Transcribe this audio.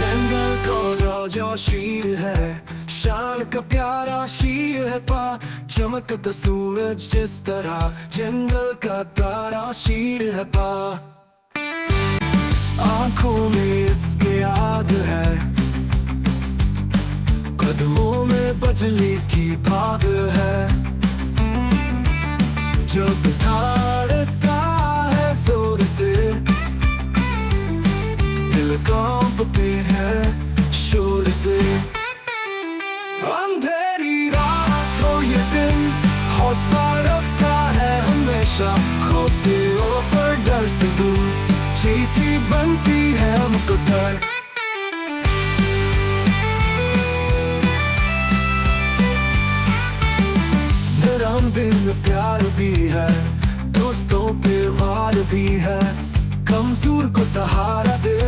जंगल को राजा शीर है, शान का प्यारा शीर है पा, चमकता सूरज जिस तरह जंगल का तारा शीर है पा। आंखों में इसके आग है, कदमों में बजली की भाग है, जब धाड़ता है जोर से दिल कांपते हैं शोर से। अंधेरी रात हो ये दिन, हौसला रखता है हमेशा, खौफ से ऊपर डर से दूर, चीती बनती है हमको डर। नरम दिल प्यार भी है, दोस्तों पे वार भी है, कमजोर को सहारा दे